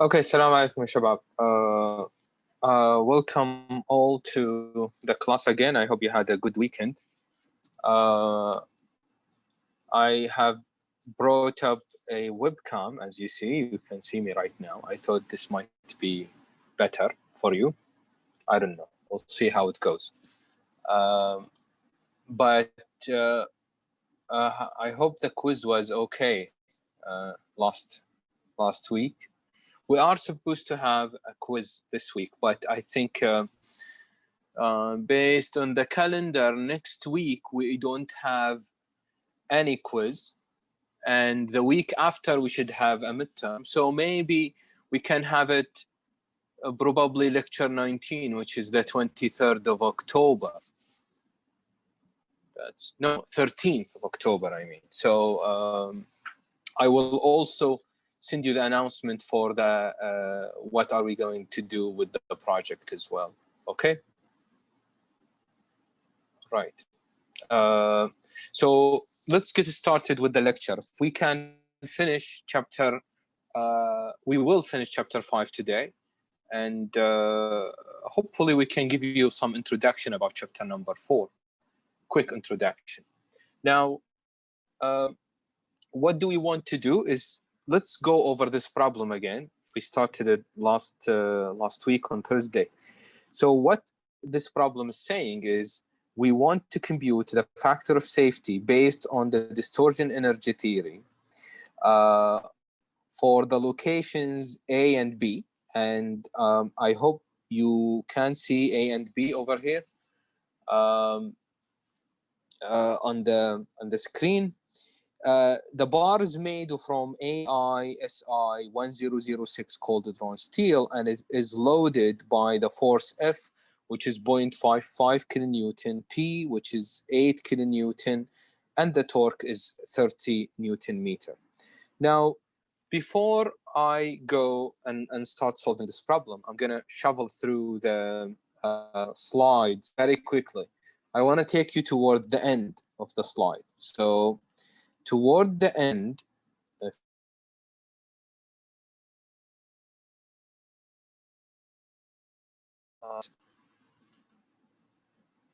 Okay, salam alaikum, shabab. Welcome all to the class again. I hope you had a good weekend. I have brought up a webcam, as you see. You can see me right now. I thought this might be better for you. I don't know. We'll see how it goes. But I hope the quiz was okay last week. We are supposed to have a quiz this week, but I think based on the calendar next week, we don't have any quiz. And the week after, we should have a midterm. So maybe we can have it probably lecture 19, which is the 23rd of October. That's no, 13th of October, I mean. So I will also send you the announcement for the what are we going to do with the project as well. Okay. Right. So let's get started with the lecture. If we can finish chapter, we will finish chapter 5 today, and hopefully we can give you some introduction about chapter number 4. Quick introduction. Now, what do we want to do is let's go over this problem again. We started it last week on Thursday. So what this problem is saying is we want to compute the factor of safety based on the distortion energy theory for the locations A and B. And I hope you can see A and B over here on the screen. The bar is made from AISI 1006 cold-drawn steel, and it is loaded by the force F, which is 0.55 kilonewton, P, which is 8 kilonewton, and the torque is 30 Newton meter. Now, before I go and start solving this problem, I'm going to shovel through the slides very quickly. I want to take you toward the end of the slide. So, toward the end,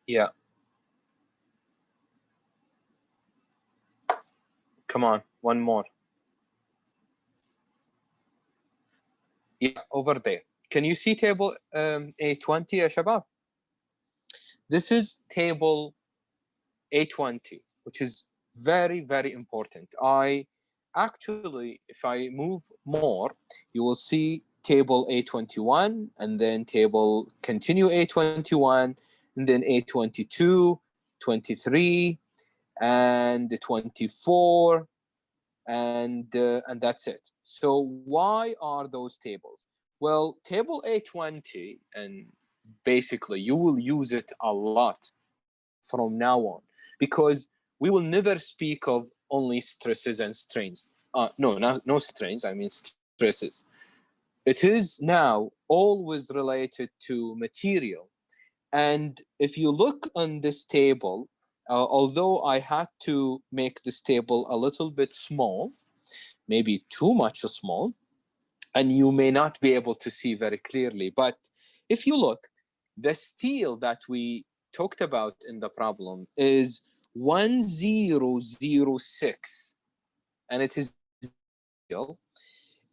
yeah. Come on, one more. Yeah, over there. Can you see table A20, ya shabab? This is table A20, which is very, very important. Actually, if I move more, you will see table A21, and then table continue A21, and then A22, 23, and 24, and that's it. So why are those tables? Well, table A20, and basically you will use it a lot from now on, because we will never speak of only stresses and strains. No strains, I mean stresses. It is now always related to material. And if you look on this table, although I had to make this table a little bit small, maybe too much small, and you may not be able to see very clearly, but if you look, the steel that we talked about in the problem is 1006, and it is steel.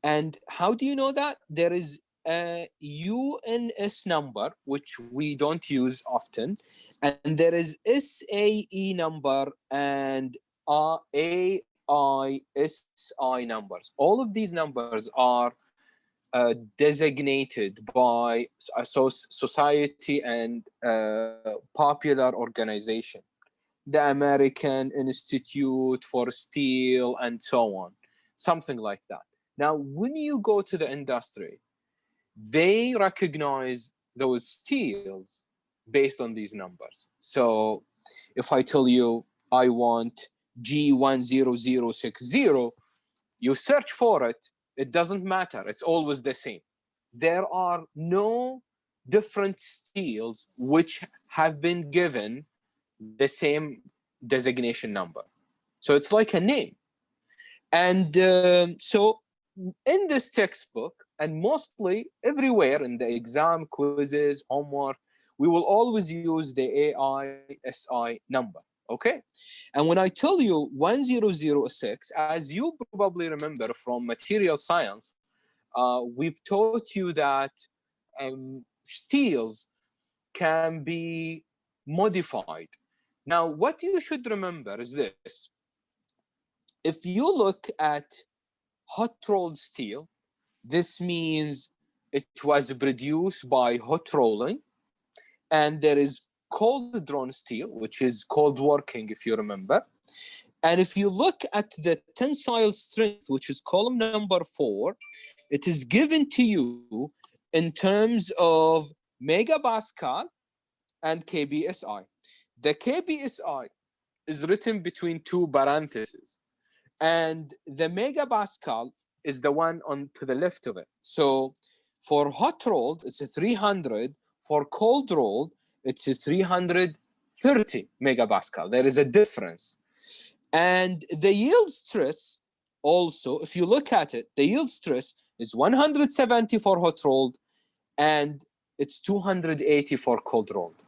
And how do you know that? There is a UNS number, which we don't use often, and there is SAE number and AISI numbers. All of these numbers are designated by a society and popular organization, the American Institute for Steel, and so on, something like that. Now, when you go to the industry, they recognize those steels based on these numbers. So if I tell you I want G10060, you search for it, it doesn't matter. It's always the same. There are no different steels which have been given the same designation number. So it's like a name. And so in this textbook, and mostly everywhere in the exam, quizzes, homework, we will always use the AISI number, okay? And when I tell you 1006, as you probably remember from material science, we've taught you that steels can be modified. Now, what you should remember is this. If you look at hot rolled steel, this means it was produced by hot rolling, and there is cold drawn steel, which is cold working, if you remember. And if you look at the tensile strength, which is column number 4, it is given to you in terms of megapascal and kbsi. The kbsi is written between 2 parentheses, and the megapascal is the one on to the left of it. So for hot rolled, it's a 300. For cold rolled, it's a 330 megapascal. There is a difference. And the yield stress also, if you look at it, the yield stress is 170 for hot rolled, and it's 280 for cold rolled.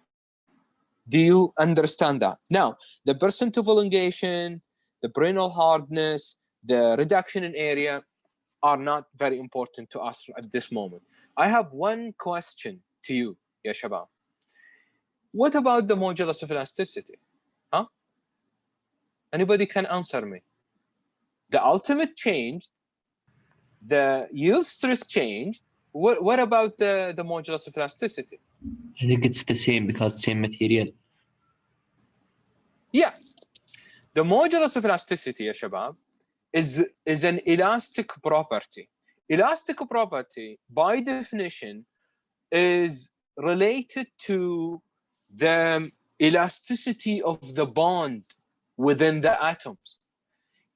Do you understand that? Now, the percent of elongation, the Brittle hardness, the reduction in area are not very important to us at this moment. I have one question to you, ya Shabab. What about the modulus of elasticity? Huh? Anybody can answer me. The ultimate changed, the yield stress changed. What about the modulus of elasticity? I think it's the same because same material. Yeah. The modulus of elasticity, ya Shabab, is an elastic property. Elastic property, by definition, is related to the elasticity of the bond within the atoms.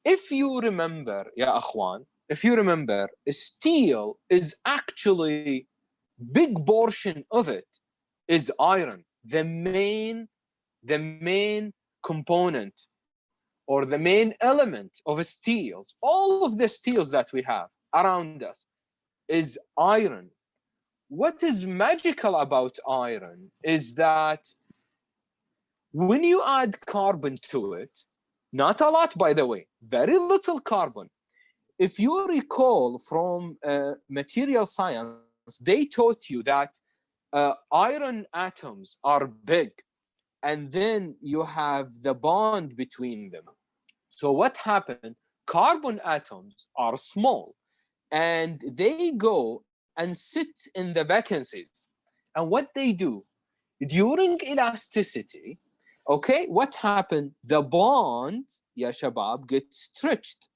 If you remember, ya akhwan, if you remember, steel is actually, big portion of it is iron. The main component or the main element of steels, all of the steels that we have around us is iron. What is magical about iron is that when you add carbon to it, not a lot, by the way, very little carbon. If you recall from material science, they taught you that iron atoms are big, and then you have the bond between them. So what happened? Carbon atoms are small, and they go and sit in the vacancies. And what they do, during elasticity, okay, what happened? The bond, ya Shabab, gets stretched,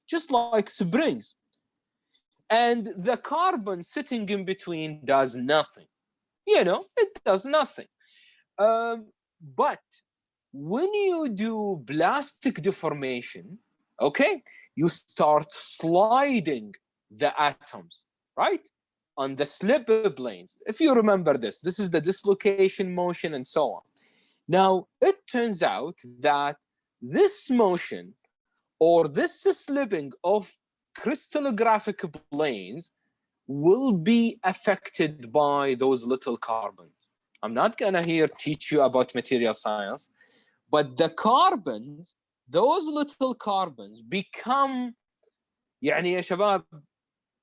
just like springs. And the carbon sitting in between does nothing. You know, it does nothing. But when you do plastic deformation, okay, you start sliding the atoms, right? On the slip planes. If you remember this is the dislocation motion and so on. Now, it turns out that this motion or this slipping of crystallographic planes will be affected by those little carbons. I'm not gonna here teach you about material science, but the carbons, those little carbons become, يعني يا شباب,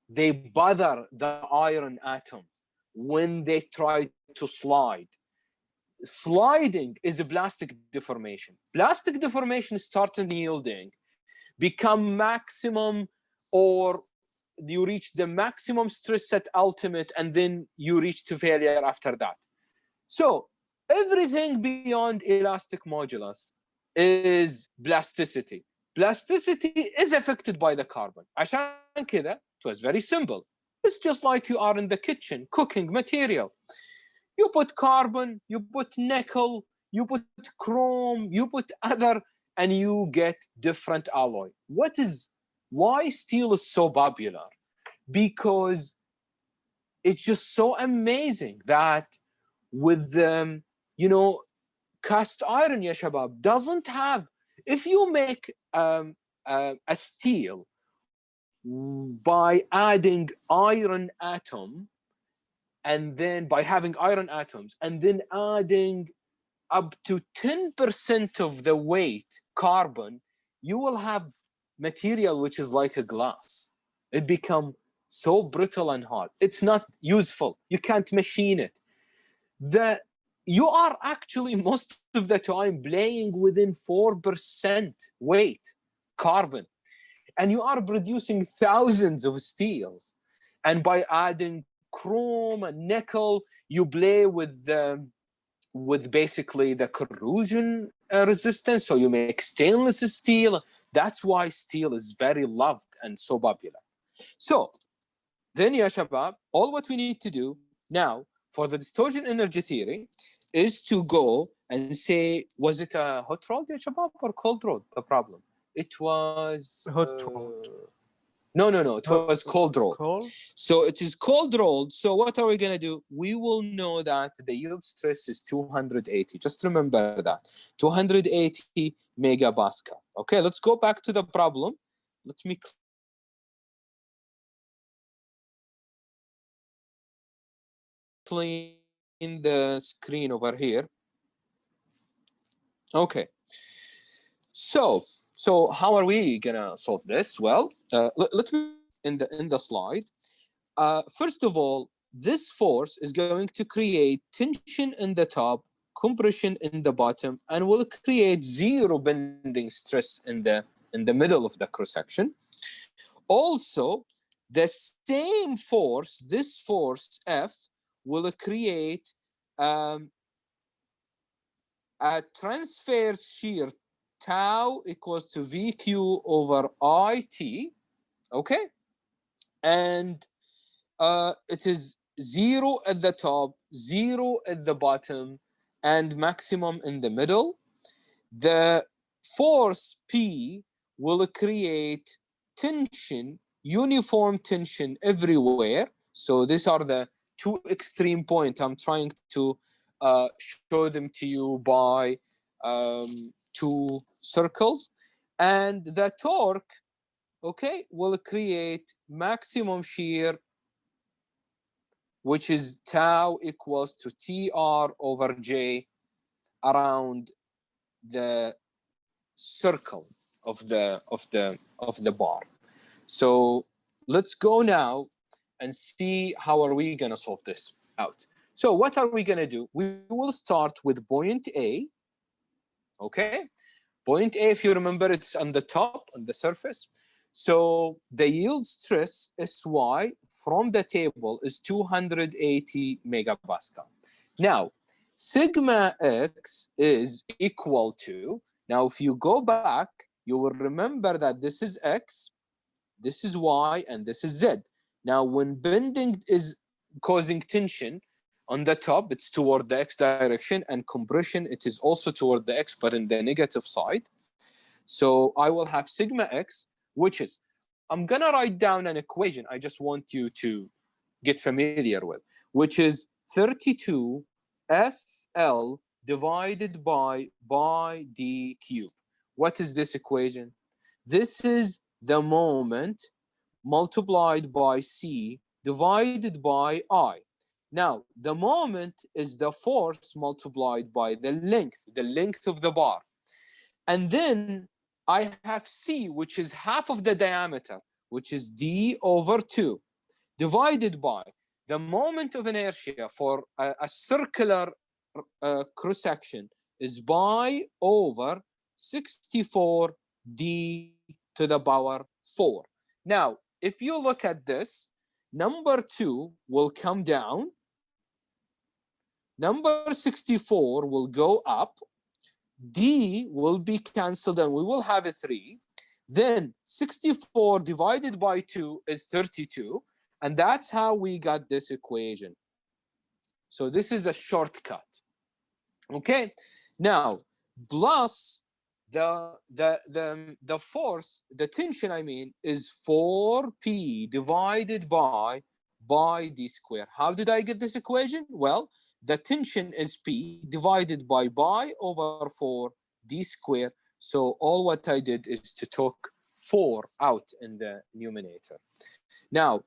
they bother the iron atoms when they try to slide. Sliding is a plastic deformation. Plastic deformation starts yielding, become maximum, or you reach the maximum stress at ultimate, and then you reach to failure after that. So everything beyond elastic modulus is plasticity. Plasticity is affected by the carbon. عشان كذا, it was very simple. It's just like you are in the kitchen cooking material. You put carbon, you put nickel, you put chrome, you put other, and you get different alloy. Why steel is so popular? Because it's just so amazing that with you know, cast iron, ya shabab, doesn't have, if you make a steel by adding iron atom, and then by having iron atoms, and then adding up to 10% of the weight carbon, you will have material which is like a glass. It becomes so brittle and hard. It's not useful. You can't machine it. You are actually most of the time playing within 4% weight carbon, and you are producing thousands of steels. And by adding chrome and nickel, you play with basically the corrosion resistance, so you make stainless steel. That's why steel is very loved and so popular. So then, ya shabab, all what we need to do now for the distortion energy theory is to go and say, was it a hot rolled, ya shabab, or cold rolled? The problem. It was Hot rolled. No. It was cold rolled. Cold? So it is cold rolled. So what are we going to do? We will know that the yield stress is 280. Just remember that. 280 megapascal. Okay, let's go back to the problem. Let me clean the screen over here. Okay. So how are we gonna solve this? Well, let me in the slide. First of all, this force is going to create tension in the top, compression in the bottom, and will create zero bending stress in the middle of the cross section. Also, the same force, this force F, will create a transverse shear tau equals to VQ over IT, okay? And it is 0 at the top, 0 at the bottom, and maximum in the middle. The force P will create tension, uniform tension everywhere. So these are the two extreme points. I'm trying to show them to you by two circles. And the torque, okay, will create maximum shear, which is tau equals to TR over J around the circle of the bar. So let's go now and see how are we gonna solve this out. So what are we gonna do? We will start with point A. Okay, point A, if you remember, it's on the top, on the surface. So the yield stress SY from the table is 280 megapascal. Now, sigma X is equal to, now if you go back, you will remember that this is X, this is Y, and this is Z. Now, when bending is causing tension, on the top, it's toward the X direction, and compression, it is also toward the X, but in the negative side. So I will have sigma X, which is, I'm gonna write down an equation I just want you to get familiar with, which is 32 FL divided by D cubed. What is this equation? This is the moment multiplied by C divided by I. Now, the moment is the force multiplied by the length of the bar. And then I have C, which is half of the diameter, which is D over 2, divided by the moment of inertia for a circular cross-section is pi over 64 D to the power 4. Now, if you look at this, number 2 will come down, number 64 will go up, D will be cancelled, and we will have a 3. Then 64 divided by 2 is 32. And that's how we got this equation. So this is a shortcut. Okay. Now, plus the force, the tension, I mean, is 4P divided by D squared. How did I get this equation? Well, the tension is P divided by pi over 4 D squared. So all what I did is to took 4 out in the numerator. Now,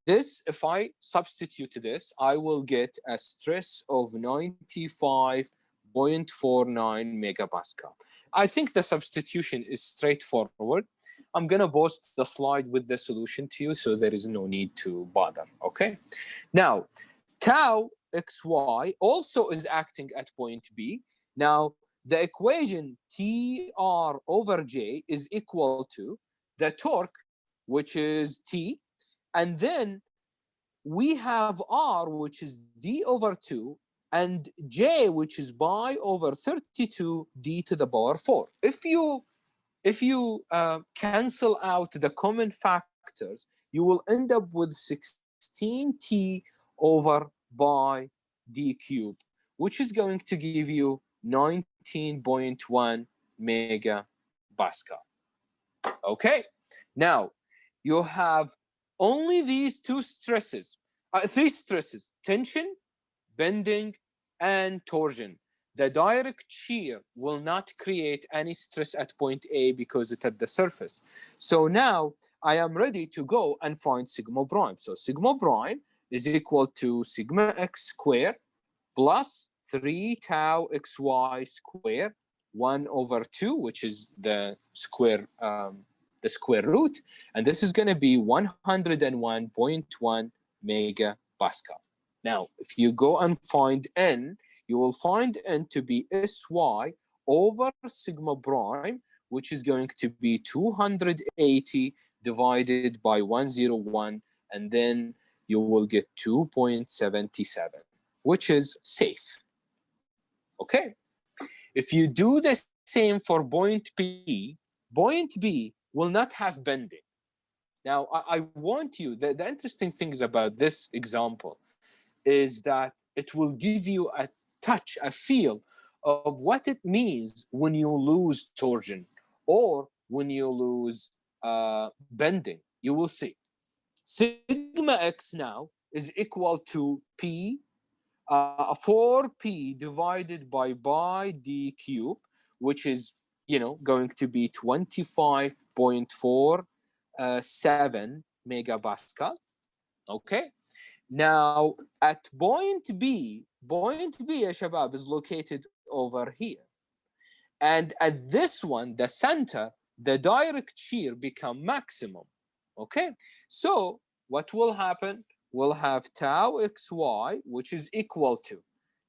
this, if I substitute this, I will get a stress of 95.49 megapascal. I think the substitution is straightforward. I'm going to post the slide with the solution to you, so there is no need to bother, okay? Now, tau xy also is acting at point B. Now, the equation TR over J is equal to the torque, which is T, and then we have R, which is D over 2, and J, which is pi over 32 D to the power 4. If you cancel out the common factors, you will end up with 16T over pi D cubed, which is going to give you 19.1 megapascal. Okay, now you have only these three stresses: tension, bending, and torsion. The direct shear will not create any stress at point A because it's at the surface. So now I am ready to go and find sigma prime. So sigma prime is equal to sigma x squared plus 3 tau xy squared 1 over 2, which is the square root, and this is going to be 101.1 megapascal. Now, if you go and find n, you will find n to be sy over sigma prime, which is going to be 280 divided by 101, and then you will get 2.77, which is safe. Okay? If you do the same for point B will not have bending. Now, I want you, the interesting things about this example is that it will give you a touch, a feel of what it means when you lose torsion or when you lose bending. You will see. Sigma x now is equal to P, 4P divided by pi D cube, which is, going to be 25.47 megapascal. Okay. Now, at point B, ya shabab, is located over here. And at this one, the center, the direct shear become maximum. Okay. So what will happen? We'll have tau xy, which is equal to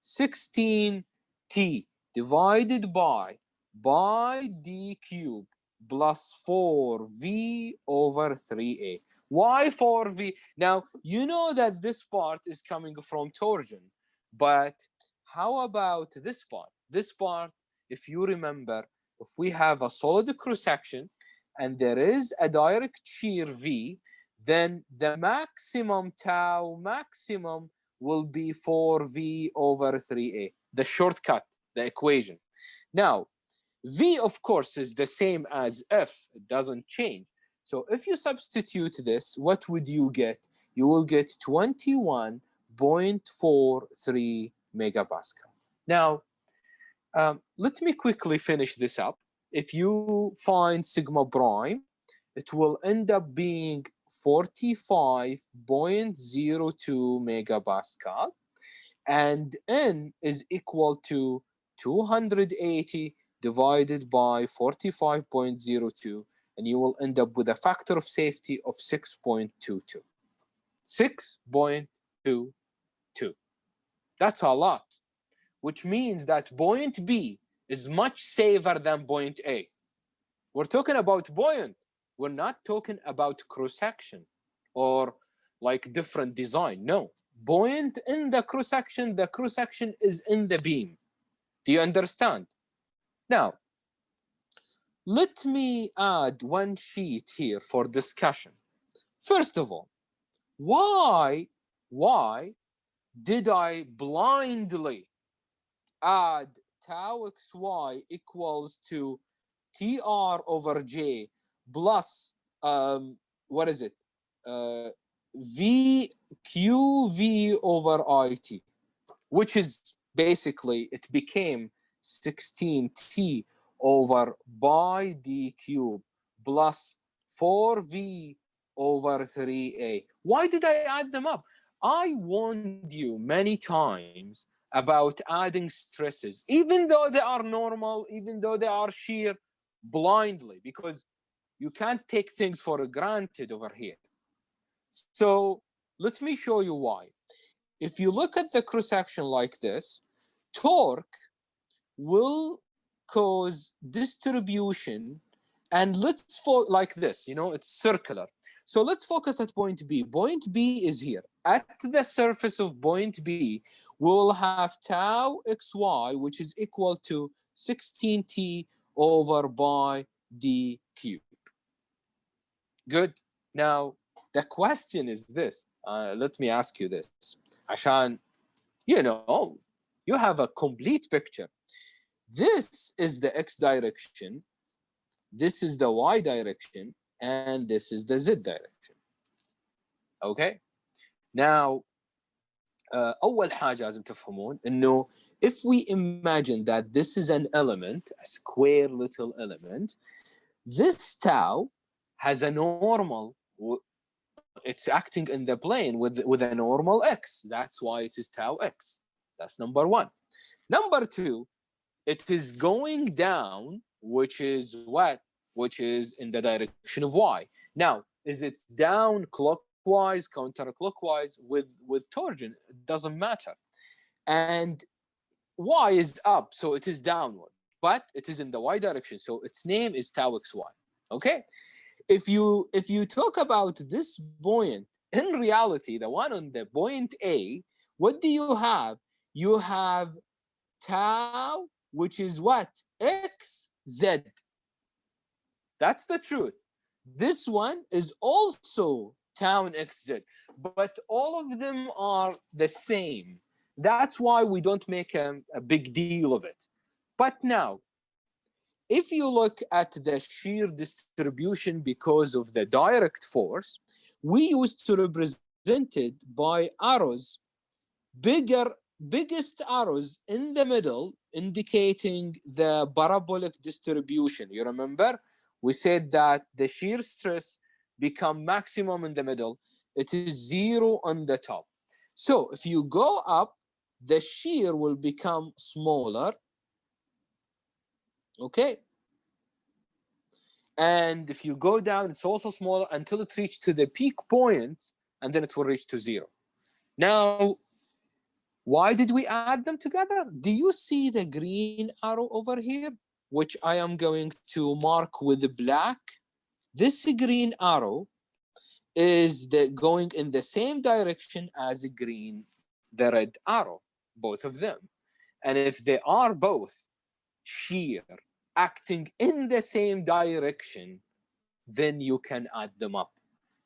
16T divided by pi D cube plus 4V over 3A. Why 4V? Now, you know that this part is coming from torsion, but how about this part? This part, if you remember, if we have a solid cross-section and there is a direct shear V, then the maximum tau maximum will be 4V over 3A, the shortcut, the equation. Now, V, of course, is the same as F. It doesn't change. So if you substitute this, what would you get? You will get 21.43 megapascal. Now, let me quickly finish this up. If you find sigma prime, it will end up being 45.02 megapascal, and n is equal to 280 divided by 45.02, and you will end up with a factor of safety of 6.22. 6.22. That's a lot, which means that point B is much safer than point A. We're talking about buoyant. We're not talking about cross-section or like different design. No, buoyant in the cross-section is in the beam. Do you understand? Now, let me add one sheet here for discussion. First of all, why did I blindly add tau xy equals to TR over J plus, what is it? QV over IT, which is basically, it became 16T over pi D cube plus 4v over 3a. Why did I add them up? I warned you many times about adding stresses, even though they are normal, even though they are shear, blindly, because you can't take things for granted over here. So let me show you why. If you look at the cross section like this, torque will cause distribution, and let's like this, it's circular. So let's focus at point B. Point B is here. At the surface of point B, we'll have tau xy, which is equal to 16t over by d cube. Good. Now, the question is this. Let me ask you this. عشان, you have a complete picture. This is the x direction, this is the y direction, and this is the z direction. Okay? Now, أول حاجة لازم تفهمون إنه if we imagine that this is an element, a square little element, this tau has a normal, it's acting in the plane with a normal x. That's why it is tau x. That's number one. Number two, it is going down, which is what? Which is in the direction of y. Now, is it down clockwise, counterclockwise with torsion? It doesn't matter. And y is up, so it is downward, but it is in the y direction, so its name is tau xy. Okay? If you talk about this buoyant, in reality, the one on the buoyant A, what do you have? You have tau, which is what? X, Z. That's the truth. This one is also tau and X, Z, but all of them are the same. That's why we don't make a big deal of it. But now, if you look at the shear distribution because of the direct force, we used to represent it by arrows, biggest arrows in the middle, indicating the parabolic distribution. You remember? We said that the shear stress become maximum in the middle. It is 0 on the top. So if you go up, the shear will become smaller. Okay? And if you go down, it's also smaller until it reaches to the peak point, and then it will reach to 0. Now, why did we add them together? Do you see the green arrow over here, which I am going to mark with black? This green arrow is going in the same direction as the red arrow, both of them. And if they are both shear, acting in the same direction, then you can add them up.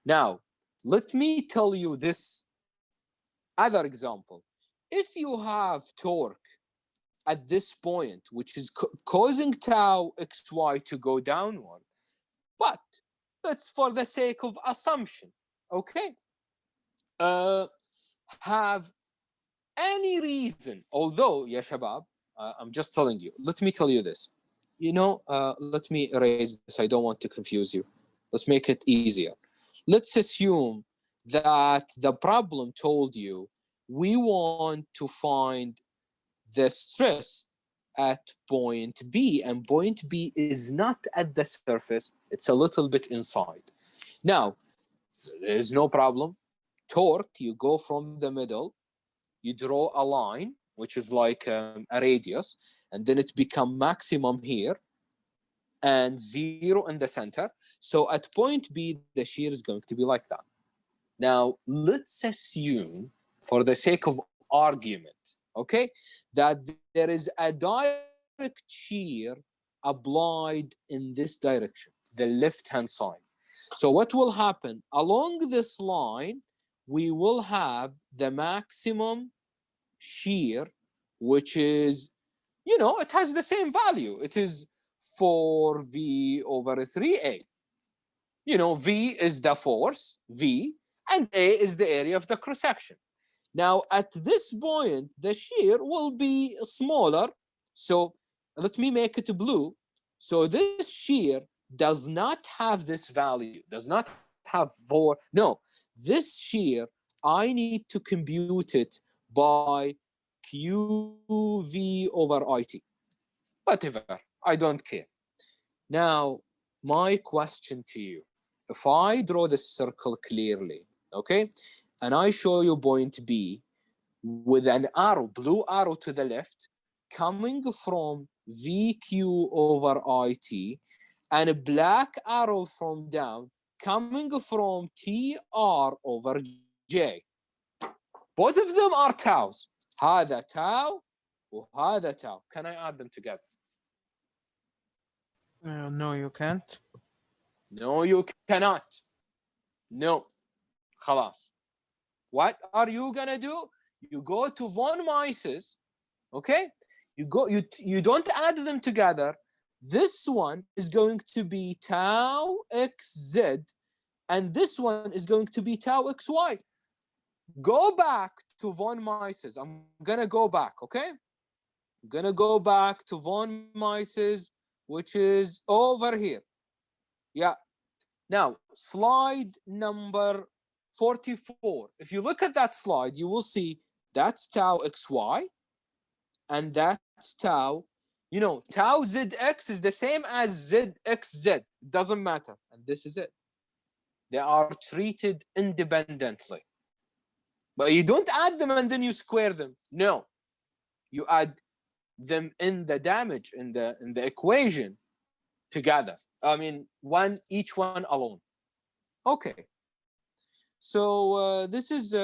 Now, let me tell you this other example. If you have torque at this point, which is causing tau xy to go downward, but that's for the sake of assumption, okay? Have any reason, although, ya shabab, I'm just telling you, let me tell you this. Let me erase this. I don't want to confuse you. Let's make it easier. Let's assume that the problem told you we want to find the stress at point B, and point B is not at the surface. It's a little bit inside. Now, there's no problem. Torque, you go from the middle, you draw a line, which is like a radius, and then it becomes maximum here and 0 in the center. So at point B, the shear is going to be like that. Now, let's assume, for the sake of argument, okay, that there is a direct shear applied in this direction, the left-hand side. So what will happen? Along this line, we will have the maximum shear, which is, it has the same value. It is 4v over 3a. V is the force, V, and A is the area of the cross-section. Now, at this point, the shear will be smaller. So let me make it blue. So this shear does not have this value, does not have 4. No, this shear, I need to compute it by QV over IT. Whatever, I don't care. Now, my question to you, if I draw this circle clearly, okay, and I show you point B with an arrow, blue arrow to the left, coming from VQ over IT, and a black arrow from down, coming from TR over J. Both of them are taus. هذا tau وهذا tau. Can I add them together? No, you can't. No, you cannot. No. خلاص. What are you gonna do? You go to von Mises, okay? You don't add them together. This one is going to be tau xz, and this one is going to be tau xy. Go back to von Mises. I'm gonna go back, okay? I'm gonna go back to von Mises, which is over here. Yeah. Now, slide number 44. If you look at that slide, you will see that's tau xy, and that's tau. You know, tau zx is the same as zxz. Doesn't matter. And this is it. They are treated independently. But you don't add them and then you square them. No. You add them in the damage, in the equation together. I mean, each one alone. Okay. So this is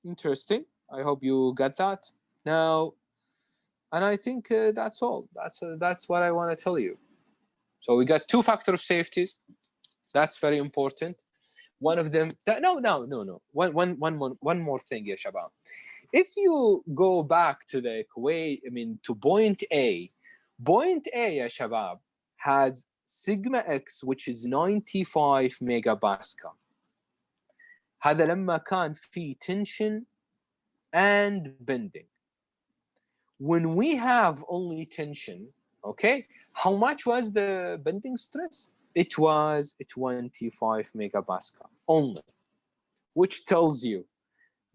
interesting. I hope you got that. Now, and I think that's all. That's what I want to tell you. So we got 2 factor of safeties. That's very important. One of them. No. One more thing, ya shabab. If you go back to the equation, to point A, ya shabab, has sigma x, which is 95 megapascal. هذا لما كان في tension and bending. When we have only tension, okay, how much was the bending stress? It was 25 megapascal only, which tells you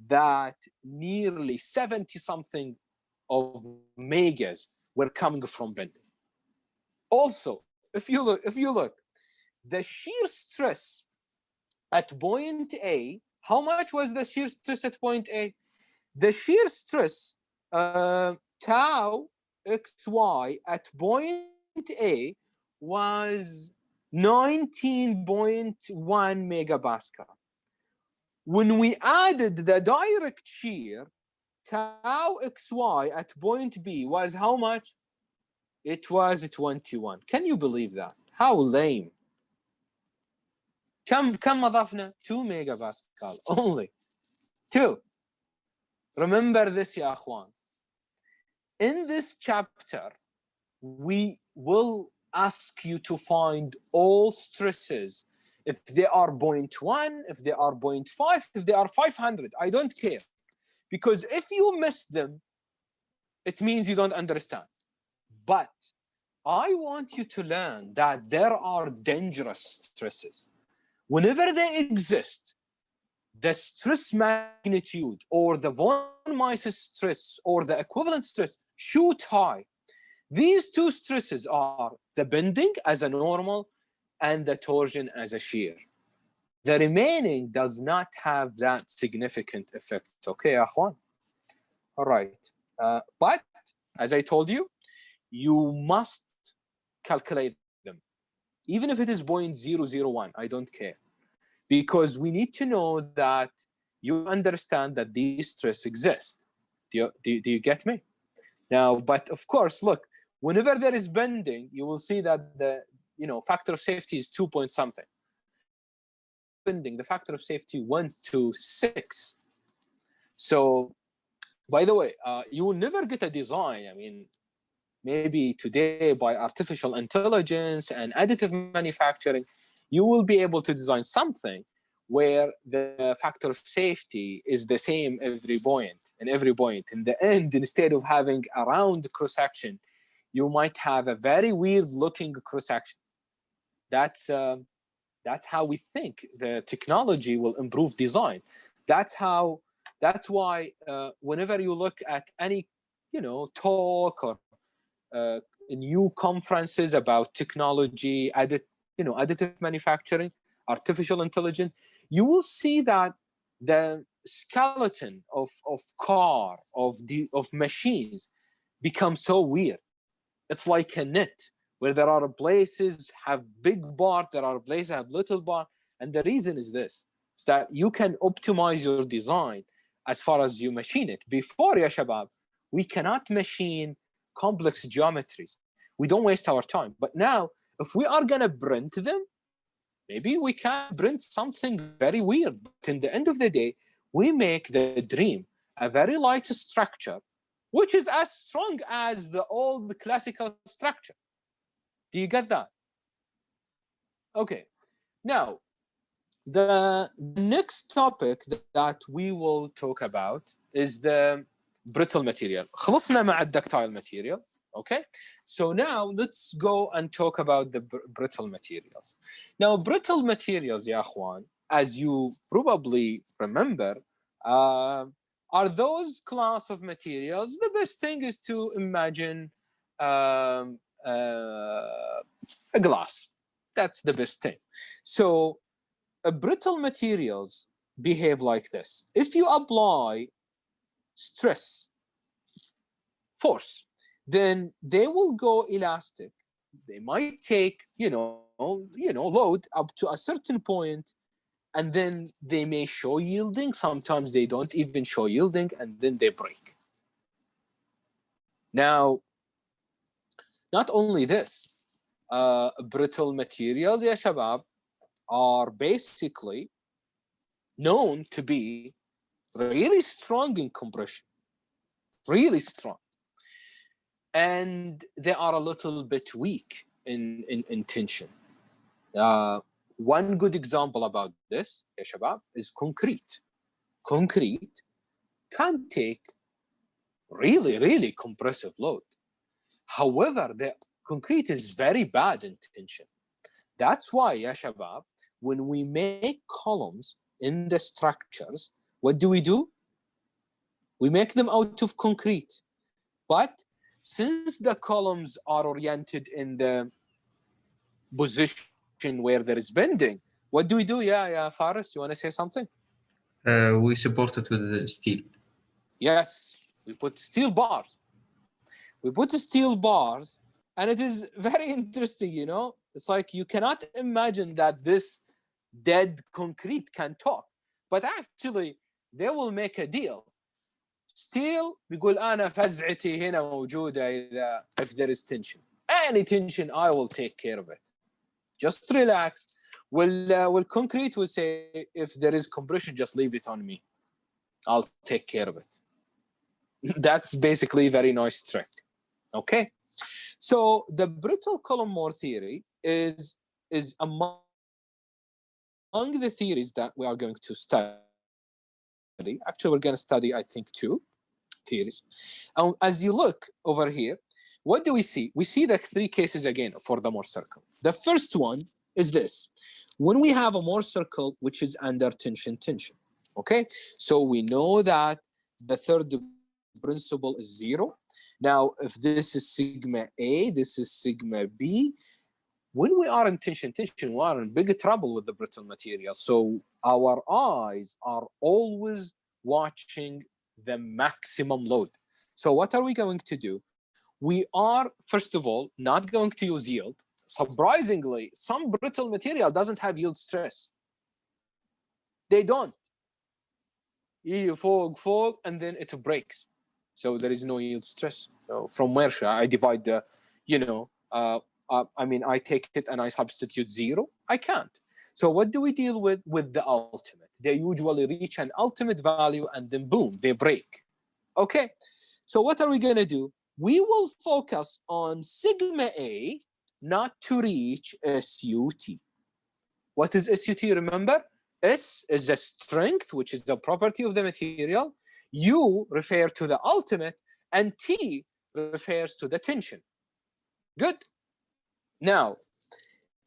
that nearly 70 something of megas were coming from bending. Also, if you look, the shear stress at point A, how much was the shear stress at point A? The shear stress tau xy at point A was 19.1 megapascal. When we added the direct shear, tau xy at point B was how much? It was 21. Can you believe that? How lame. كم أضفنا؟ 2 megapascal only. 2. Remember this, ya akhwan. In this chapter, we will ask you to find all stresses. If they are 0.1, if they are 0.5, if they are 500, I don't care. Because if you miss them, it means you don't understand. But I want you to learn that there are dangerous stresses. Whenever they exist, the stress magnitude or the von Mises stress or the equivalent stress shoot high. These 2 stresses are the bending as a normal and the torsion as a shear. The remaining does not have that significant effect. Okay, akhwan? All right. But as I told you, you must calculate them. Even if it is 0.001, I don't care. Because we need to know that you understand that these stress exist. Do you get me? Now, but of course, look, whenever there is bending, you will see that the factor of safety is 2 point something. Bending, the factor of safety went to 6. So, by the way, you will never get a design. I mean, maybe today by artificial intelligence and additive manufacturing, you will be able to design something where the factor of safety is the same every point. In the end, instead of having a round cross-section, you might have a very weird looking cross-section. That's how we think the technology will improve design. That's why whenever you look at any talk or new conferences about technology, additive manufacturing, artificial intelligence, you will see that the skeleton of car, of machines become so weird. It's like a net where there are places have big bar, there are places have little bar. And the reason is this, is that you can optimize your design as far as you machine it. Before, ya shabab, we cannot machine complex geometries. We don't waste our time. But now, if we are going to print them, maybe we can print something very weird. But in the end of the day, we make the dream a very light structure, which is as strong as the old classical structure. Do you get that? Okay. Now, the next topic that we will talk about is the brittle material. خلصنا مع ductile material. Okay. So now let's go and talk about the brittle materials. Now, brittle materials, ya akhwan, as you probably remember, are those class of materials. The best thing is to imagine a glass. That's the best thing. So brittle materials behave like this. If you apply stress, force, then they will go elastic. They might take, load up to a certain point, and then they may show yielding. Sometimes they don't even show yielding, and then they break. Now, not only this, brittle materials, ya shabab, are basically known to be really strong in compression, really strong. And they are a little bit weak in tension. One good example about this, ya shabab, is concrete. Concrete can take really, really compressive load. However, the concrete is very bad in tension. That's why, ya shabab, when we make columns in the structures, what do? We make them out of concrete. But since the columns are oriented in the position where there is bending, what do? Yeah, Faris, you want to say something? We support it with the steel. Yes, we put steel bars. We put steel bars, and it is very interesting, It's like you cannot imagine that this dead concrete can talk. But actually, they will make a deal. Steel بيقول أنا فزعتي هنا موجودة إذا if there is tension. Any tension, I will take care of it. Just relax. Will concrete will say, if there is compression, just leave it on me. I'll take care of it. That's basically a very nice trick. Okay. So the brittle column Moore theory is among the theories that we are going to study. Actually, we're going to study, I think, 2 theories. As you look over here, what do we see? We see the 3 cases again for the Moore circle. The first one is this. When we have a Moore circle which is under tension, okay? So we know that the third principle is 0. Now, if this is sigma A, this is sigma B. When we are in tension, we are in big trouble with the brittle material. So our eyes are always watching the maximum load. So what are we going to do? We are, first of all, not going to use yield. Surprisingly, some brittle material doesn't have yield stress. They don't. You fall, and then it breaks. So there is no yield stress. So from where should I divide the, I take it and I substitute 0? I can't. So what do we deal with the ultimate? They usually reach an ultimate value, and then boom, they break. Okay. So what are we going to do? We will focus on sigma A, not to reach SUT. What is SUT? Remember, S is the strength, which is the property of the material. U refers to the ultimate, and T refers to the tension. Good. Now,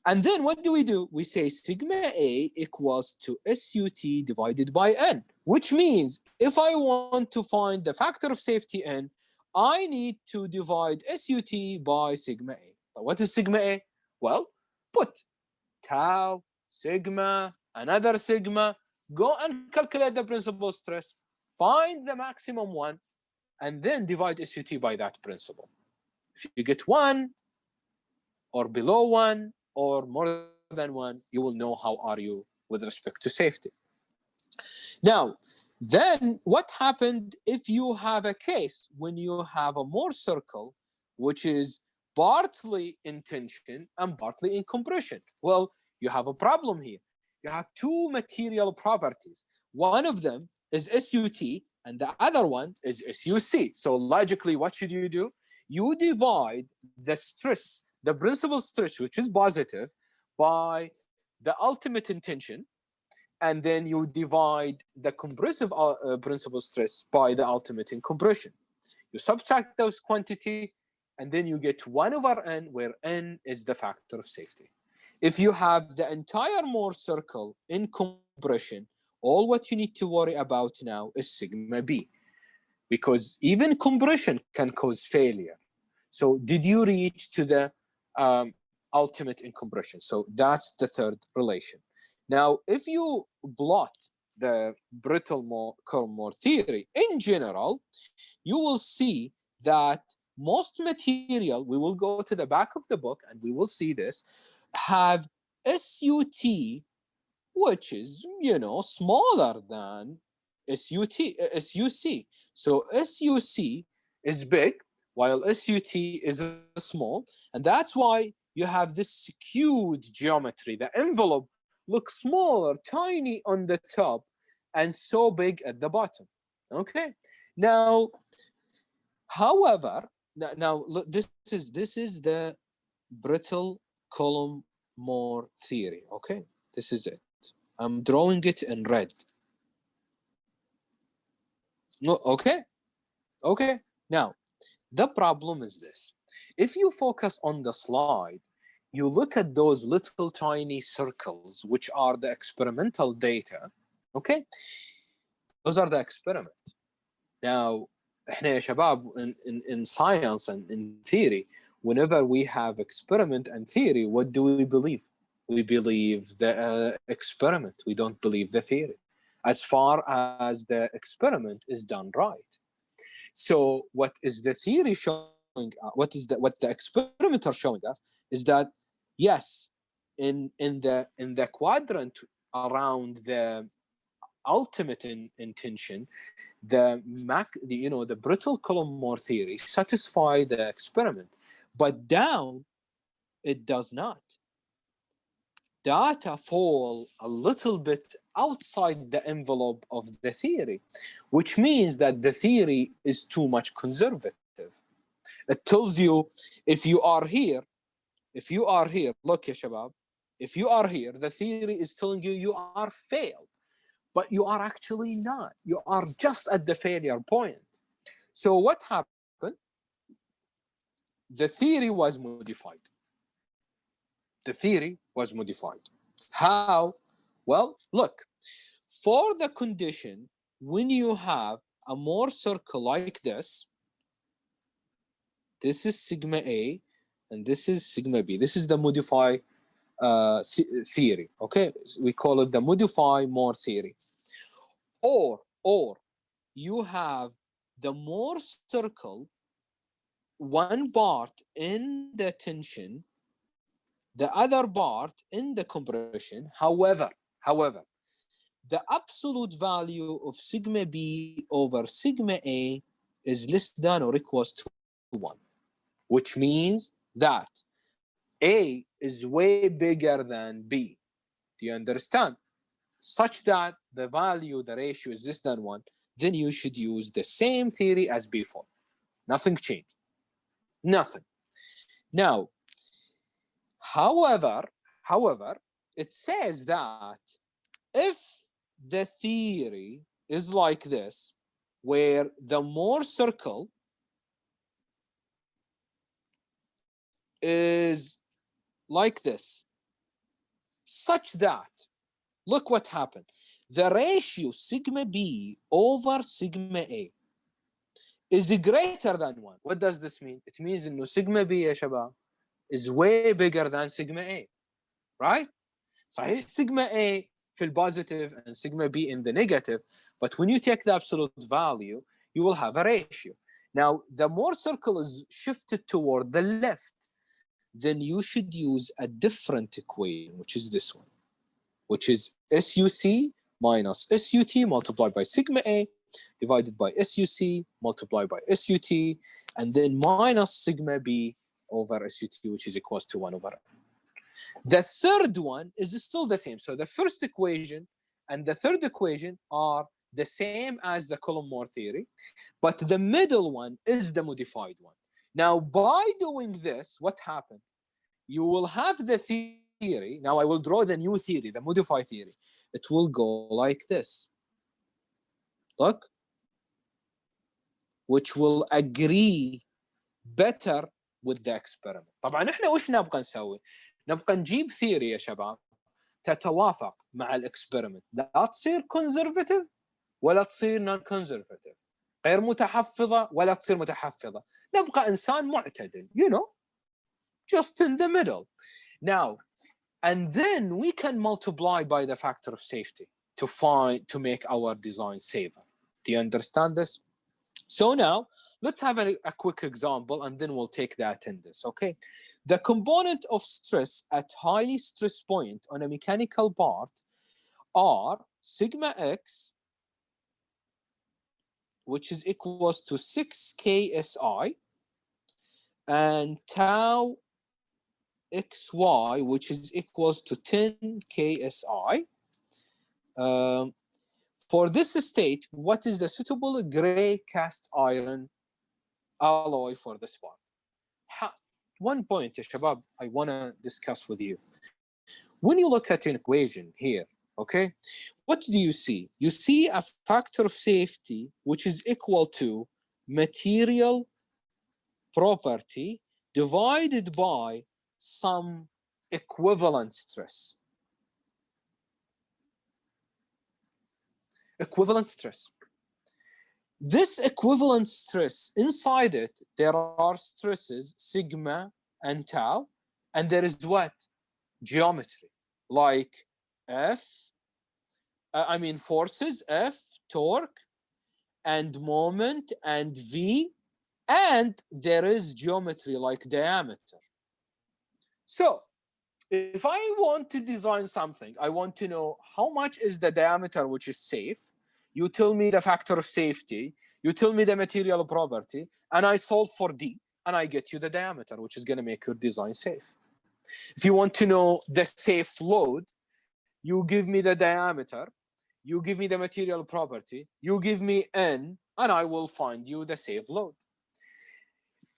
And then what do? We say sigma A equals to SUT divided by N, which means if I want to find the factor of safety N, I need to divide SUT by sigma A. But what is sigma A? Well, put tau, sigma, another sigma, go and calculate the principal stress, find the maximum one, and then divide SUT by that principal. If you get 1 or below 1 or more than 1, you will know how are you with respect to safety. Now, then what happened if you have a case when you have a Mohr circle, which is partly in tension and partly in compression? Well, you have a problem here. You have two material properties. One of them is SUT and the other one is SUC. So logically, what should you do? You divide the stress, the principal stress, which is positive, by the ultimate in tension, and then you divide the compressive principal stress by the ultimate in compression. You subtract those quantity, and then you get 1 over n, where n is the factor of safety. If you have the entire Mohr circle in compression, all what you need to worry about now is sigma b, because even compression can cause failure. So did you reach to the ultimate in compression? So that's the third relation. Now, if you plot the brittle column Mohr theory in general, you will see that most material, we will go to the back of the book and we will see this, have SUT, which is, smaller than SUC. So SUC is big, while SUT is small. And that's why you have this skewed geometry. The envelope looks smaller, tiny on the top, and so big at the bottom. Okay. Now, however, now look, this is the brittle column Mohr theory. Okay, this is it. I'm drawing it in red. No, okay. Now, the problem is this. If you focus on the slide, you look at those little tiny circles, which are the experimental data. Okay, those are the experiment. Now, احنا يا شباب in science and in theory, whenever we have experiment and theory, what do we believe? We believe the experiment. We don't believe the theory, as far as the experiment is done right. So what is the theory showing? What the experiment are showing us is that yes, in the quadrant around the ultimate in tension, the brittle column Mohr theory satisfy the experiment, but down it does not. Data fall a little bit outside the envelope of the theory, which means that the theory is too much conservative. It tells you if you are here, look ya shabab, if you are here, the theory is telling you are failed, but you are actually not. You are just at the failure point. So what happened? The theory was modified. How? Well, look, for the condition when you have a Mohr circle like this is sigma A and this is sigma B. This is the modify theory. Okay, we call it the modify Mohr theory. Or you have the Mohr circle, one part in the tension, the other part in the compression. However, the absolute value of sigma B over sigma A is less than or equals to 1, which means that A is way bigger than B. Do you understand? Such that the value, the ratio is less than 1, then you should use the same theory as before. Nothing changed. Nothing. Now, however, it says that if the theory is like this, where the Mohr circle is like this, such that, look what happened. The ratio sigma B over sigma A is greater than 1. What does this mean? It means that sigma B يا شباب is way bigger than sigma A, right? صحيح sigma A في positive and sigma B in the negative, but when you take the absolute value, you will have a ratio. Now, the more circle is shifted toward the left, then you should use a different equation, which is this one, which is SUC minus SUT multiplied by sigma A divided by SUC multiplied by SUT, and then minus sigma B over SUT, which is equals to 1 over n. The third one is still the same. So the first equation and the third equation are the same as the Coulomb-Moore theory, but the middle one is the modified one. Now, by doing this, what happened? You will have the theory. Now I will draw the new theory, the modified theory. It will go like this. Look, which will agree better with the experiment. طبعا احنا وش نبغى نسوي؟ نبغى نجيب ثيري يا شباب تتوافق مع الاكسبيرمنت، لا تصير كونزرفتيف ولا تصير نون كونزرفتيف، غير متحفظه ولا تصير متحفظه، نبغى انسان معتدل، you know, just in the middle. Now, and then we can multiply by the factor of safety to make our design safer. Do you understand this? So now let's have a quick example and then we'll take the attendance, okay? The component of stress at highly stress point on a mechanical part are sigma x, which is equals to 6 KSI, and tau xy, which is equals to 10 KSI. For this state, what is the suitable gray cast iron alloy for this part? One point, Shabab, I want to discuss with you. When you look at an equation here, okay, what do you see? You see a factor of safety, which is equal to material property divided by some equivalent stress. Equivalent stress. This equivalent stress, inside it, there are stresses, sigma and tau, and there is what? Geometry, like forces, F, torque, and moment, and V, and there is geometry like diameter. So, if I want to design something, I want to know how much is the diameter which is safe. You tell me the factor of safety, you tell me the material property, and I solve for D, and I get you the diameter, which is going to make your design safe. If you want to know the safe load, you give me the diameter, you give me the material property, you give me N, and I will find you the safe load.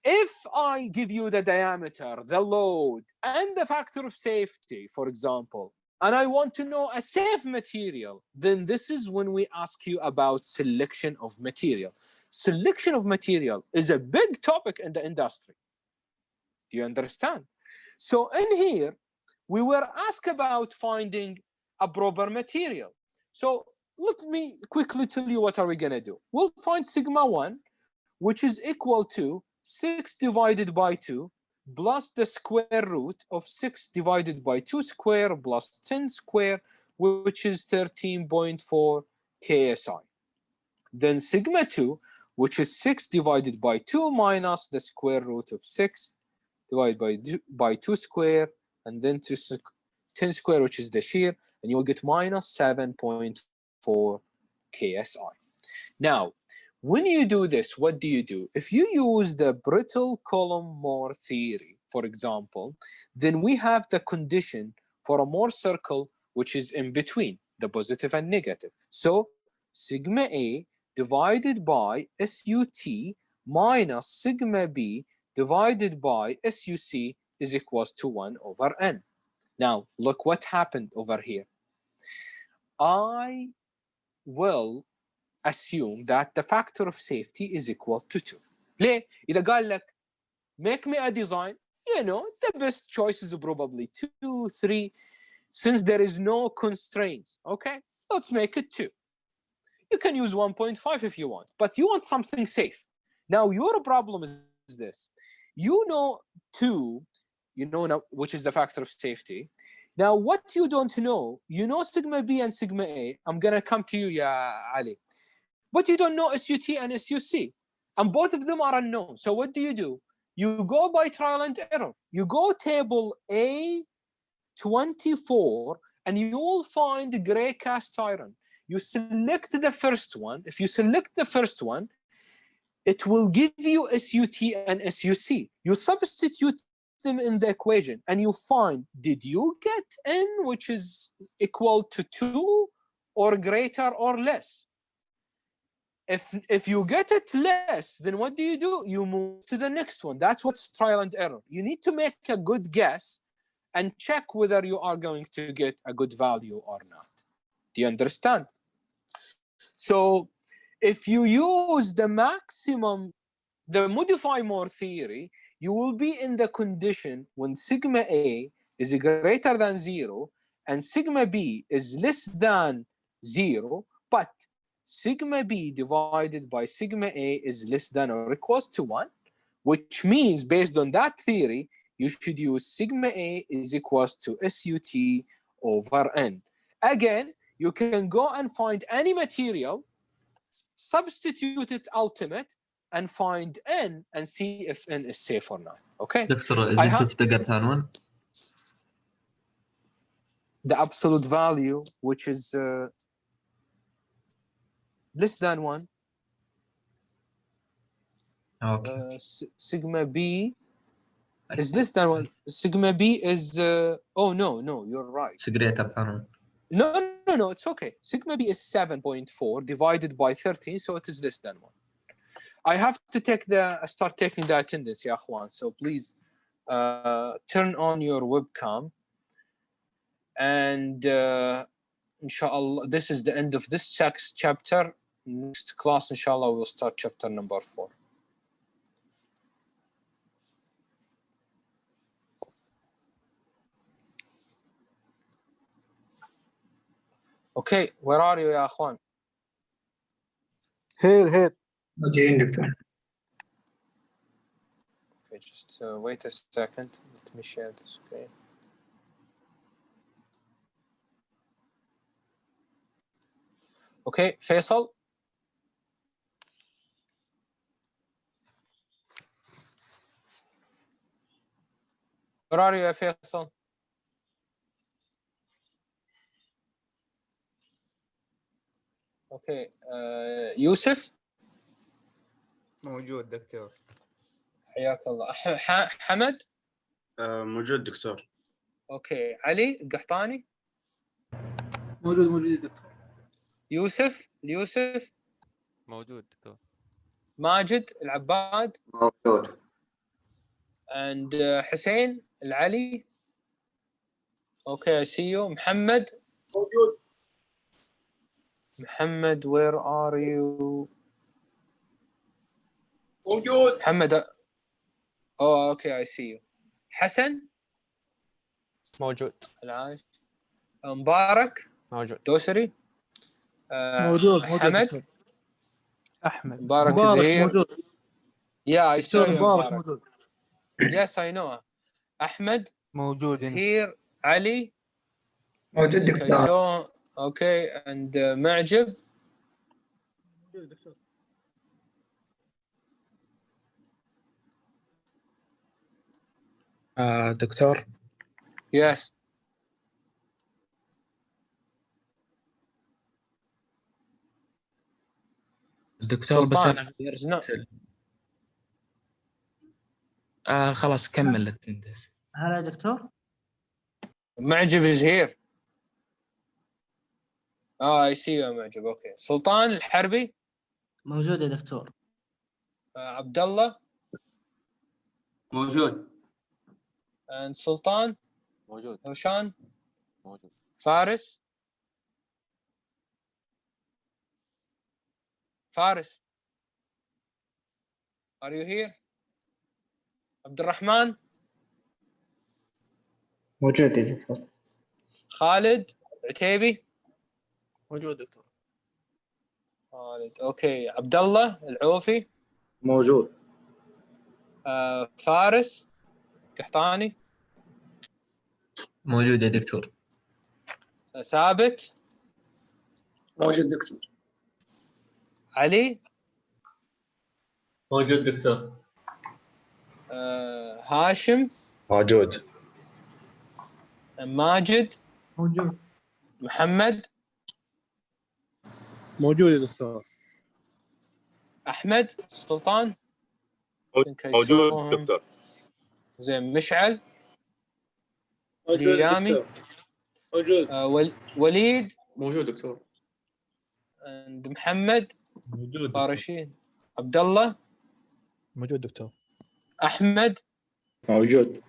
If I give you the diameter, the load, and the factor of safety, for example, and I want to know a safe material, then this is when we ask you about selection of material. Selection of material is a big topic in the industry. Do you understand? So in here, we were asked about finding a proper material. So let me quickly tell you what are we going to do. We'll find sigma 1, which is equal to 6 divided by 2 plus the square root of 6 divided by 2 square plus 10 square, which is 13.4 KSI. Then sigma 2, which is 6 divided by 2 minus the square root of 6 divided by 2 square, and then 10 square, which is the shear, and you will get minus 7.4 KSI. Now, when you do this, what do you do? If you use the brittle Coulomb-Moore theory, for example, then we have the condition for a Moore circle, which is in between the positive and negative. So sigma A divided by SUT minus sigma B divided by SUC is equals to 1 over N. Now, look what happened over here. I will assume that the factor of safety is equal to 2. ليه؟ إذا قال لك make me a design, you know, the best choice is probably 2, 3. since there is no constraints. Okay, let's make it 2. You can use 1.5 if you want, but you want something safe. Now your problem is this: you know 2, you know now, which is the factor of safety. Now what you don't know, you know sigma B and sigma A. I'm gonna come to you, ya Ali, but you don't know SUT and SUC, and both of them are unknown. So what do? You go by trial and error. You go table A24, and you will find gray cast iron. You select the first one. If you select the first one, it will give you SUT and SUC. You substitute them in the equation, and you find, did you get N, which is equal to 2 or greater or less? If you get it less, then what do? You move to the next one. That's what's trial and error. You need to make a good guess and check whether you are going to get a good value or not. Do you understand? So if you use the maximum, the modify more theory, you will be in the condition when sigma A is greater than 0 and sigma B is less than 0, but sigma B divided by sigma A is less than or equals to 1, which means based on that theory, you should use sigma A is equals to SUT over N. Again, you can go and find any material, substitute it ultimate, and find N and see if N is safe or not. Okay? دكتور إذا أنت تفتقر ثانون the absolute value, which is less than 1. Okay. Sigma B is less than 1. Sigma B is oh no, you're right. greater ثانون. No, it's okay. Sigma B is 7.4 divided by 13, so it is less than 1. I have to start taking the attendance, ya akhwan. So please turn on your webcam. And inshallah, this is the end of this chapter. Next class, inshallah, we'll start chapter number 4. Okay, where are you, ya akhwan? Here. Okay, doctor. Okay, just wait a second. Let me share the screen. Okay, Faisal. Where are you, Faisal? Okay, يوسف. موجود دكتور. حياك الله. حمد. موجود دكتور. اوكي، علي القحطاني. موجود يا دكتور. اليوسف موجود دكتور. ماجد العباد موجود. and حسين العلي. okay, I see you. محمد موجود. محمد, where are you? موجود. محمد. oh okay, I see you. حسن موجود. العايش. مبارك موجود. دوسري. موجود. حمد. أحمد. مبارك زهير. موجود. yeah, I saw you. مبارك موجود. yes, I know. أحمد موجود. زهير علي. موجود I دكتور. saw. okay, and معجب. موجود دكتور. دكتور. yes. دكتور بس سلطان. انا no. خلاص كمل التندس. هلا دكتور. معجب is here. I see you معجب. okay. سلطان الحربي. موجود يا دكتور. عبد الله. موجود. and سلطان. موجود. روشان. موجود. فارس. are you here? عبد الرحمن. موجود يا دكتور. خالد عتيبي. موجود دكتور. خالد اوكي. عبد الله العوفي. موجود. فارس قحطاني. موجود يا دكتور. ثابت. موجود دكتور. علي. موجود دكتور. هاشم. موجود. ماجد. موجود. محمد. موجود يا دكتور. احمد سلطان. موجود دكتور. زين. مشعل. موجود ديامي. دكتور. موجود. وليد. موجود دكتور. عند محمد. موجود طارشين. عبد الله. موجود دكتور. احمد. موجود.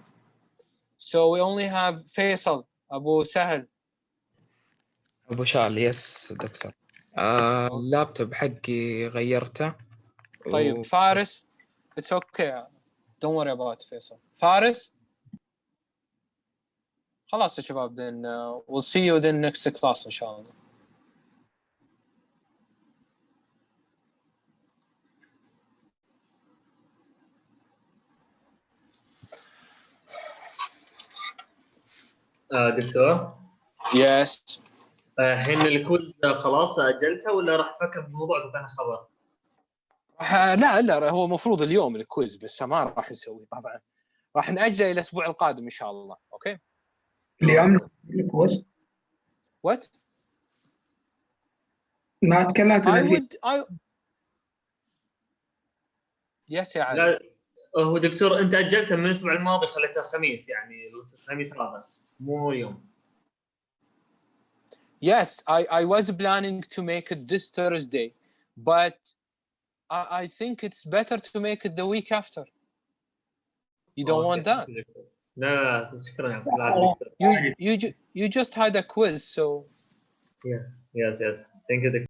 So we only have فيصل ابو سهل. ابو شال يس دكتور. اللابتوب حقي غيرته. طيب فارس. It's okay. Don't worry about فيصل. فارس. خلاص يا شباب. Then we'll see you then next class إن شاء الله. دكتور. Yes. الحين الكويز خلاص اجلته ولا راح تفكر بالموضوع وتعطينا خبر؟ لا هو مفروض اليوم الكويز بس ما راح نسوي طبعا. راح نأجله إلى الأسبوع القادم إن شاء الله. أوكي. اليوم الكويز What? ما تكلمت I انا فيه. would. Yes يا علي. لا هو دكتور انت اجلته من الاسبوع الماضي خليته الخميس يعني الخميس هذا مو يوم. Yes, I was planning to make it this Thursday, but I think it's better to make it the week after. You don't want that? لا شكرا يعطيك العافيه. You just had a quiz, so. Yes. Thank you دكتور.